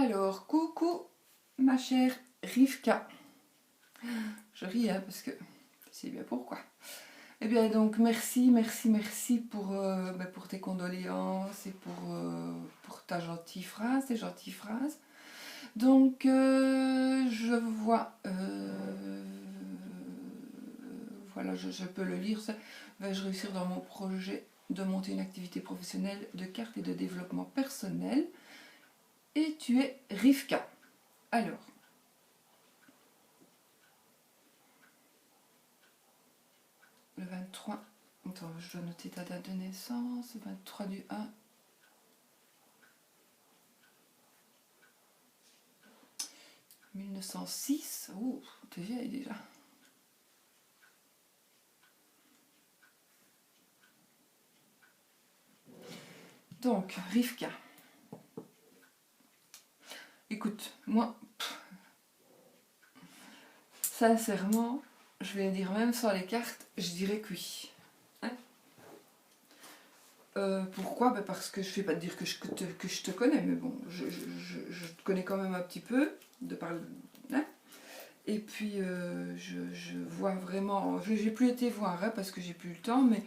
Alors, coucou ma chère Rivka. Je ris hein, parce que c'est bien pourquoi. Eh bien donc merci pour tes condoléances et pour ta gentille phrase, tes gentilles phrases. Donc je vois, voilà, je peux le lire. Vais-je réussir dans mon projet de monter une activité professionnelle de cartes et de développement personnel? Et tu es Rivka. Alors, le 23, attends, je dois noter ta date de naissance, 23 du 1. 1906, ouh, t'es vieille déjà. Donc, Rivka. Écoute, moi, sincèrement, je vais dire même sans les cartes, je dirais que oui. Hein? Pourquoi? Parce que je ne vais pas te dire que je te connais, mais bon, je te connais quand même un petit peu, de par hein? Et puis, je vois vraiment, je n'ai plus été voir, hein, parce que j'ai plus le temps, mais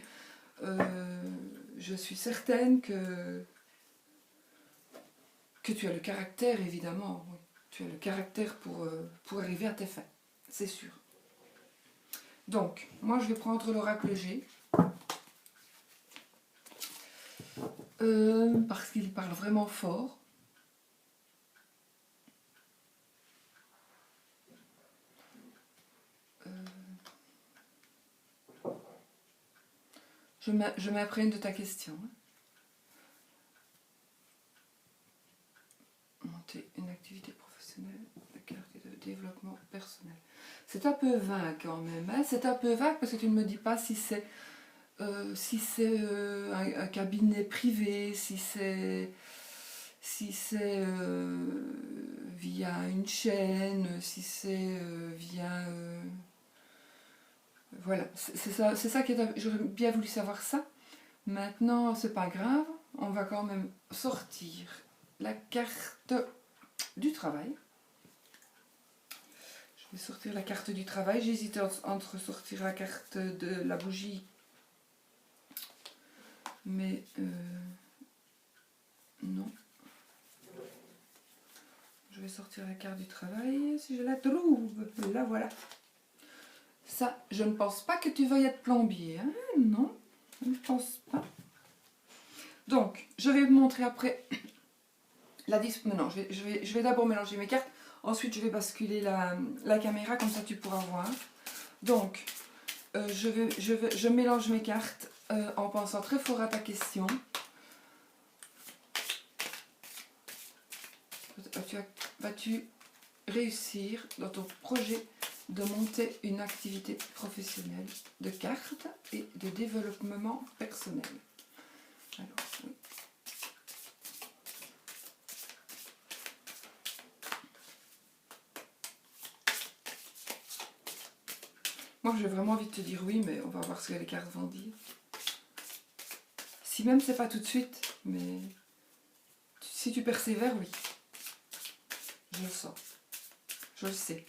je suis certaine que tu as le caractère, évidemment, oui. Tu as le caractère pour arriver à tes fins, c'est sûr. Donc, moi je vais prendre l'oracle G, parce qu'il parle vraiment fort. Je m'imprègne de ta question. Monter une activité professionnelle de carte et de développement personnel. C'est un peu vague quand même. Hein, c'est un peu vague parce que tu ne me dis pas si c'est un cabinet privé, si c'est via une chaîne, si c'est via... voilà, c'est ça qui est... J'aurais bien voulu savoir ça. Maintenant, c'est pas grave, on va quand même sortir la carte du travail. Je vais sortir la carte du travail. J'hésite entre sortir la carte de la bougie, mais non. Je vais sortir la carte du travail si je la trouve. Là, voilà. Ça, je ne pense pas que tu veuilles être plombier. Hein? Non, je ne pense pas. Donc, je vais vous montrer après la dispo. Non, je vais d'abord mélanger mes cartes. Ensuite, je vais basculer la caméra, comme ça tu pourras voir. Donc, je mélange mes cartes en pensant très fort à ta question. Vas-tu réussir dans ton projet de monter une activité professionnelle de cartes et de développement personnel? Alors, oui. Moi, j'ai vraiment envie de te dire oui, mais on va voir ce que les cartes vont dire. Si même c'est pas tout de suite, mais si tu persévères, oui. Je le sens. Je le sais.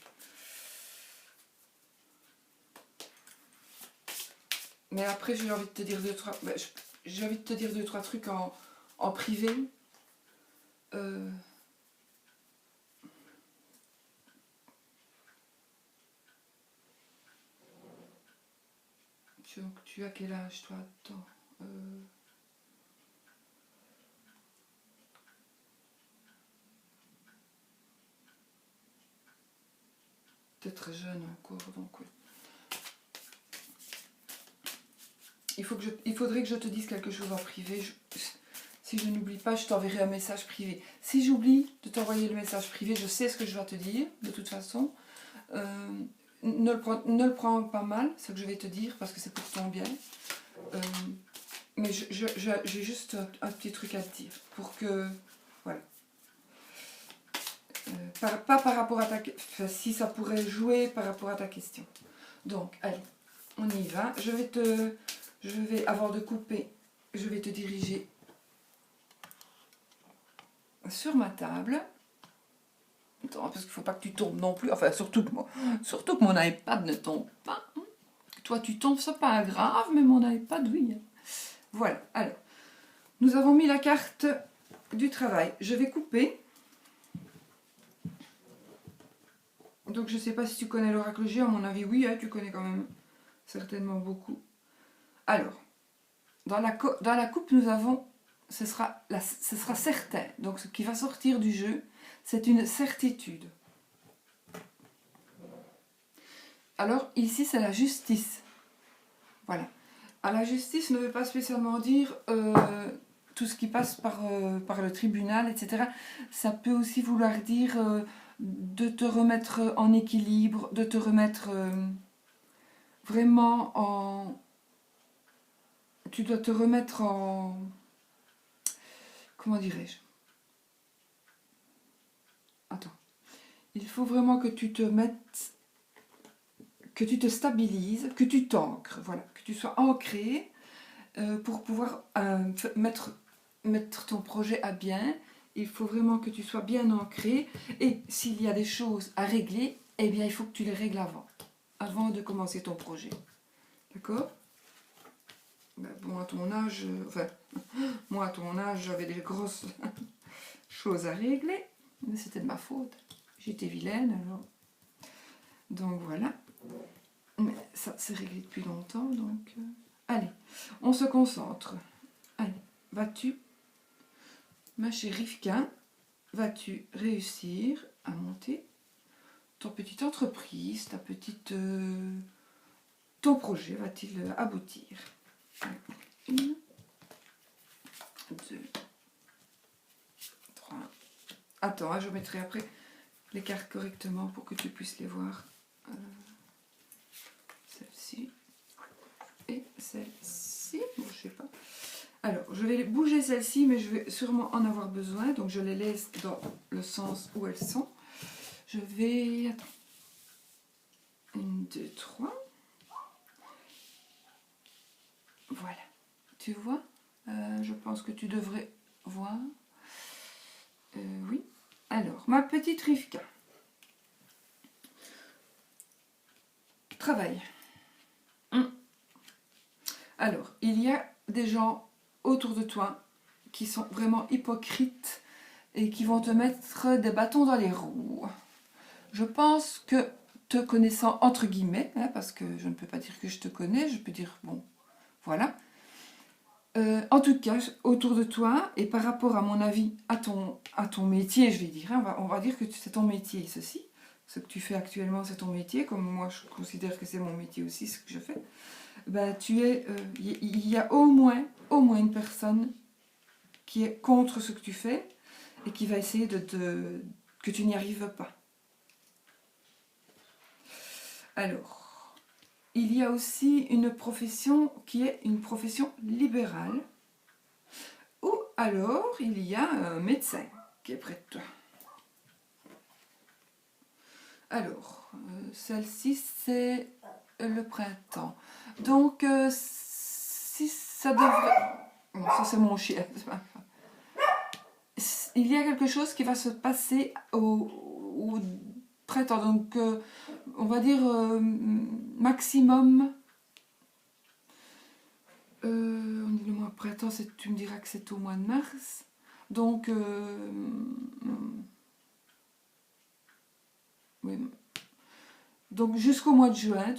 Mais après, j'ai envie de te dire j'ai envie de te dire deux, trois trucs en privé. Tu as quel âge, toi? Attends. T'es très jeune encore, donc oui. Il faudrait que je te dise quelque chose en privé. Si je n'oublie pas, je t'enverrai un message privé. Si j'oublie de t'envoyer le message privé, je sais ce que je dois te dire, de toute façon. Ne le prends pas mal, ce que je vais te dire, parce que c'est pour ton bien. Mais j'ai juste un petit truc à te dire, pour que... Voilà. Pas par rapport à ta... Enfin, si ça pourrait jouer par rapport à ta question. Donc, allez, on y va. Avant de couper, je vais te diriger sur ma table. Attends, parce qu'il ne faut pas que tu tombes non plus. Enfin, surtout que mon iPad ne tombe pas. Toi, tu tombes, c'est pas grave, mais mon iPad, oui. Voilà, alors. Nous avons mis la carte du travail. Je vais couper. Donc, je ne sais pas si tu connais l'oracle J. À mon avis, oui, hein, tu connais quand même certainement beaucoup. Alors, dans la coupe, nous avons... ce sera certain. Donc, ce qui va sortir du jeu, c'est une certitude. Alors, ici, c'est la justice. Voilà. À la justice ne veut pas spécialement dire tout ce qui passe par le tribunal, etc. Ça peut aussi vouloir dire de te remettre en équilibre, de te remettre vraiment en... Tu dois te remettre en... Comment dirais-je? Attends. Il faut vraiment que tu te mettes... que tu te stabilises, que tu t'ancres, voilà, que tu sois ancré pour pouvoir mettre ton projet à bien. Il faut vraiment que tu sois bien ancré et s'il y a des choses à régler, eh bien il faut que tu les règles avant de commencer ton projet. D'accord? Ben, bon, à ton âge, enfin, moi à ton âge, j'avais des grosses choses à régler, mais c'était de ma faute. J'étais vilaine alors. Donc voilà. Mais ça, c'est réglé depuis longtemps, donc... Allez, on se concentre. Allez, vas-tu, ma chère Rivka, vas-tu réussir à monter ton petite entreprise, ton projet va-t-il aboutir? 1, 2, 3. Attends, je mettrai après les cartes correctement pour que tu puisses les voir. Celle-ci et celle-ci. Bon, je sais pas. Alors, je vais bouger celle-ci, mais je vais sûrement en avoir besoin. Donc, je les laisse dans le sens où elles sont. Je vais... Attends. 1, 2, 3. Voilà. Tu vois? Je pense que tu devrais voir. Oui. Alors, ma petite Rivka. Travail. Alors, il y a des gens autour de toi qui sont vraiment hypocrites et qui vont te mettre des bâtons dans les roues. Je pense que te connaissant entre guillemets, hein, parce que je ne peux pas dire que je te connais, je peux dire, bon, voilà. En tout cas, autour de toi, et par rapport à mon avis, à ton métier, je vais dire, hein, on va dire que c'est ton métier, ceci. Ce que tu fais actuellement, c'est ton métier, comme moi je considère que c'est mon métier aussi, ce que je fais. Ben, il y a au moins une personne qui est contre ce que tu fais et qui va essayer que tu n'y arrives pas. Alors, il y a aussi une profession qui est une profession libérale, ou alors il y a un médecin qui est près de toi. Alors, celle-ci c'est le printemps. Donc, si ça devrait... Bon, ça c'est mon chien. Il y a quelque chose qui va se passer au printemps. Donc, on va dire maximum... on est le mois printemps, tu me diras que c'est au mois de mars. Donc, oui. Donc jusqu'au mois de juin,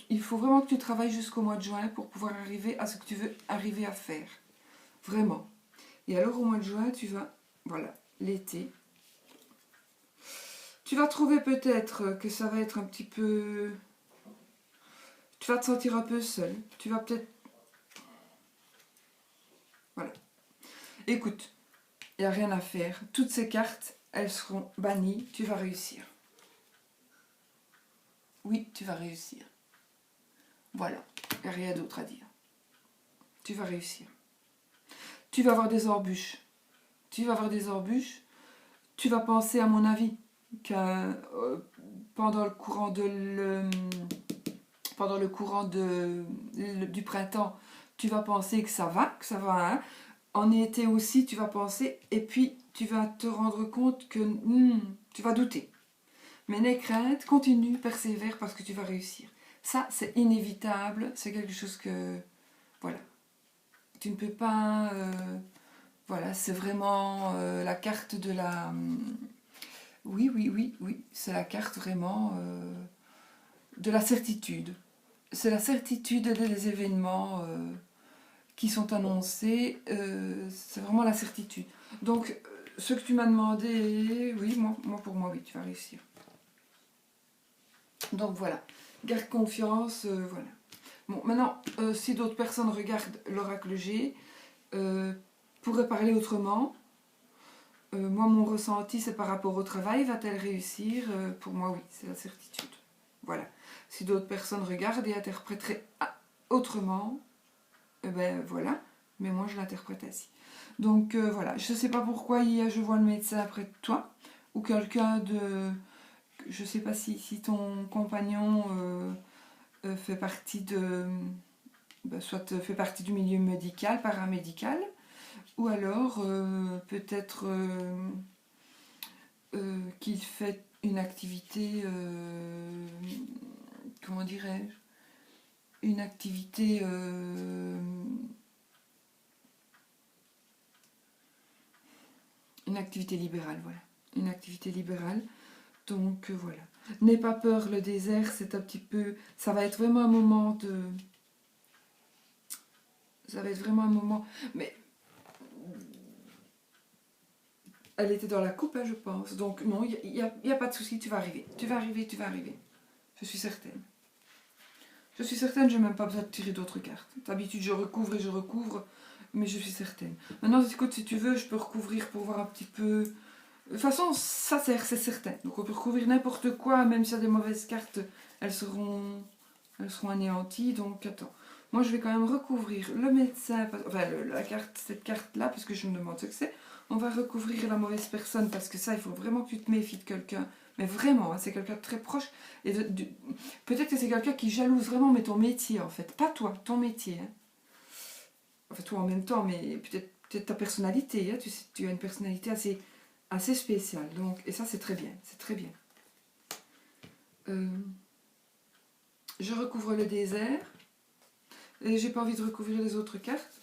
il faut vraiment que tu travailles jusqu'au mois de juin pour pouvoir arriver à ce que tu veux arriver à faire. Vraiment. Et alors au mois de juin, tu vas, voilà, l'été. Tu vas trouver peut-être que ça va être un petit peu... Tu vas te sentir un peu seul. Tu vas peut-être... Voilà. Écoute, il n'y a rien à faire. Toutes ces cartes, elles seront bannies. Tu vas réussir. Oui, tu vas réussir. Voilà, il n'y a rien d'autre à dire. Tu vas réussir. Tu vas avoir des embûches. Tu vas avoir des embûches. Tu vas penser, à mon avis, que pendant le courant du printemps, tu vas penser que ça va, hein. en été aussi, tu vas penser, et puis tu vas te rendre compte que tu vas douter. Mais n'aie crainte, continue, persévère, parce que tu vas réussir. Ça, c'est inévitable, c'est quelque chose que... Voilà. Tu ne peux pas... voilà, c'est vraiment la carte de la... oui, oui, oui, oui, c'est la carte vraiment de la certitude. C'est la certitude des événements qui sont annoncés, c'est vraiment la certitude. Donc, ce que tu m'as demandé, oui, moi pour moi, oui, tu vas réussir. Donc voilà, garde confiance, voilà. Bon, maintenant, si d'autres personnes regardent l'oracle G, pourraient parler autrement. Moi, mon ressenti, c'est par rapport au travail. Va-t-elle réussir? Pour moi, oui, c'est la certitude. Voilà. Si d'autres personnes regardent et interpréteraient autrement, ben voilà. Mais moi, je l'interprète ainsi. Donc, voilà. Je ne sais pas pourquoi je vois le médecin après de toi. Ou quelqu'un de... Je ne sais pas si ton compagnon fait partie de... soit fait partie du milieu médical, paramédical. Ou alors, peut-être qu'il fait une activité, comment dirais-je, une activité libérale, voilà. Une activité libérale. Donc, voilà. N'aie pas peur, le désert, c'est un petit peu... Ça va être vraiment un moment de... Ça va être vraiment un moment... Mais... Elle était dans la coupe, hein, je pense. Donc, non, il n'y a pas de souci, tu vas arriver. Tu vas arriver, tu vas arriver. Je suis certaine. Je suis certaine, je n'ai même pas besoin de tirer d'autres cartes. D'habitude, je recouvre et je recouvre, mais je suis certaine. Maintenant, écoute, si tu veux, je peux recouvrir pour voir un petit peu... De toute façon, ça sert, c'est certain. Donc, on peut recouvrir n'importe quoi, même s'il y a des mauvaises cartes, elles seront anéanties. Donc, attends. Moi, je vais quand même recouvrir le médecin, enfin, cette carte-là, parce que je me demande ce que c'est. On va recouvrir la mauvaise personne, parce que ça, il faut vraiment que tu te méfies de quelqu'un. Mais vraiment, hein, c'est quelqu'un de très proche. Et peut-être que c'est quelqu'un qui jalouse vraiment, mais ton métier, en fait. Pas toi, ton métier. Hein. Enfin, toi en même temps, mais peut-être ta personnalité. Hein. Tu as une personnalité assez spéciale. Donc, et ça, c'est très bien. C'est très bien. Je recouvre le désert. Et j'ai pas envie de recouvrir les autres cartes.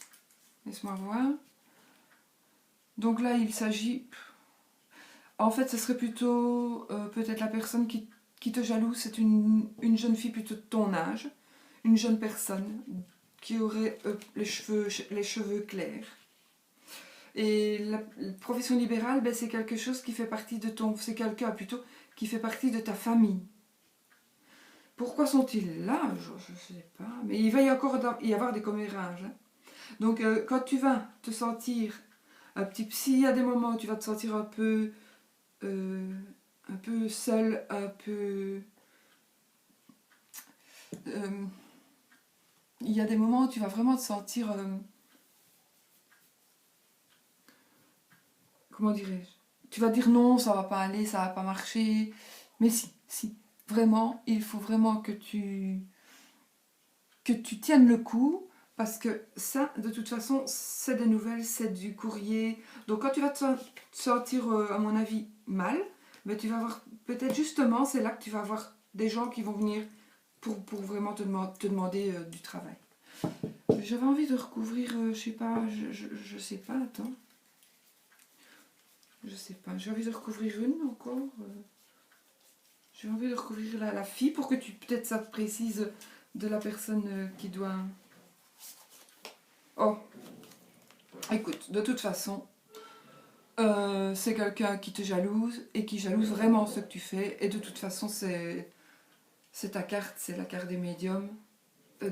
Laisse-moi voir. Donc là, il s'agit... En fait, ce serait plutôt peut-être la personne qui te jalouse. C'est une jeune fille plutôt de ton âge. Une jeune personne qui aurait les cheveux clairs. Et la profession libérale, ben, c'est quelque chose qui fait partie de ton... C'est quelqu'un plutôt qui fait partie de ta famille. Pourquoi sont-ils là? Je ne sais pas. Mais il va y avoir des commérages. Hein. Donc, quand tu vas te sentir un petit... S'il y a des moments où tu vas te sentir un peu seul, un peu... il y a des moments où tu vas vraiment te sentir... comment dirais-je? Tu vas dire non, ça va pas aller, ça va pas marcher. Mais si. Vraiment, il faut vraiment que tu tiennes le coup. Parce que ça, de toute façon, c'est des nouvelles, c'est du courrier. Donc quand tu vas te sentir, à mon avis, mal, ben, tu vas voir, peut-être justement, c'est là que tu vas avoir des gens qui vont venir pour vraiment te demander du travail. J'avais envie de recouvrir, je sais pas, je sais pas, attends. Je sais pas, j'ai envie de recouvrir une encore. J'ai envie de recouvrir la fille pour que peut-être ça te précise de la personne qui doit... Oh, écoute, de toute façon, c'est quelqu'un qui te jalouse et qui jalouse vraiment ce que tu fais. Et de toute façon, c'est ta carte, c'est la carte des médiums.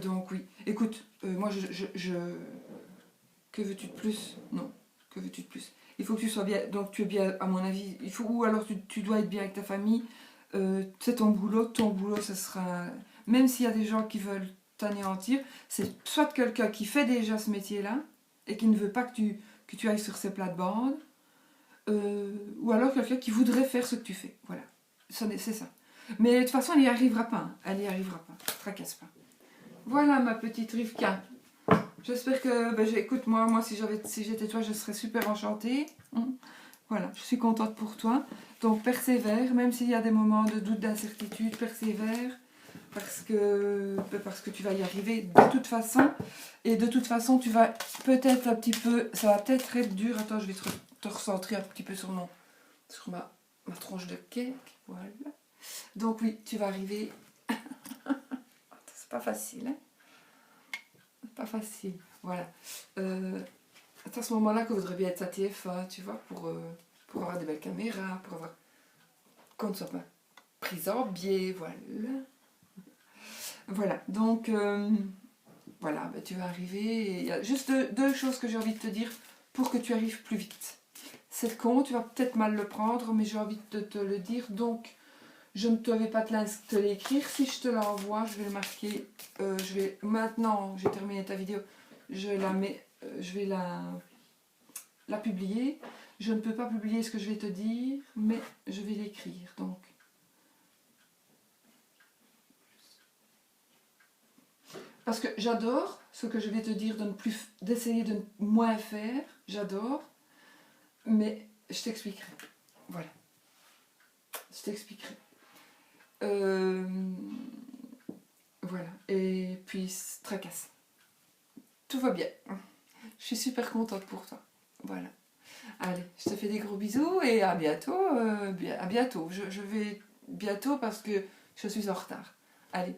Donc oui, écoute, moi que veux-tu de plus? Non, que veux-tu de plus? Il faut que tu sois bien, donc tu es bien, à mon avis, ou alors tu dois être bien avec ta famille. C'est ton boulot, ce sera... Même s'il y a des gens qui veulent t'anéantir, c'est soit quelqu'un qui fait déjà ce métier-là et qui ne veut pas que tu ailles sur ses plates-bandes, ou alors quelqu'un qui voudrait faire ce que tu fais. Voilà, c'est ça. Mais de toute façon, elle n'y arrivera pas. Hein. Elle n'y arrivera pas. Tracasse pas. Voilà ma petite Rivka. J'espère que, ben, écoute, moi si j'étais toi, je serais super enchantée. Voilà, je suis contente pour toi. Donc persévère, même s'il y a des moments de doute, d'incertitude, persévère. Parce que tu vas y arriver de toute façon. Et de toute façon, tu vas peut-être un petit peu... Ça va peut-être être dur. Attends, je vais te recentrer un petit peu sur ma tronche de cake. Voilà. Donc oui, tu vas arriver... C'est pas facile, hein? C'est pas facile. Voilà. C'est à ce moment-là que voudrait bien être sa TF1, tu vois, pour avoir des belles caméras, pour avoir... qu'on ne soit pas prise en biais, voilà. Voilà, donc... voilà, ben, tu vas arriver. Il y a juste deux choses que j'ai envie de te dire pour que tu arrives plus vite. C'est con, tu vas peut-être mal le prendre, mais j'ai envie de te le dire. Donc, je ne te vais pas te l'écrire. Si je te l'envoie, je vais le marquer. Maintenant, j'ai terminé ta vidéo. Je vais la publier. Je ne peux pas publier ce que je vais te dire, mais je vais l'écrire. Donc, parce que j'adore ce que je vais te dire d'essayer de moins faire. J'adore. Mais je t'expliquerai. Voilà. Je t'expliquerai. Voilà. Et puis, tracasse. Tout va bien. Je suis super contente pour toi. Voilà. Allez, je te fais des gros bisous et à bientôt. À bientôt. Je vais bientôt parce que je suis en retard. Allez.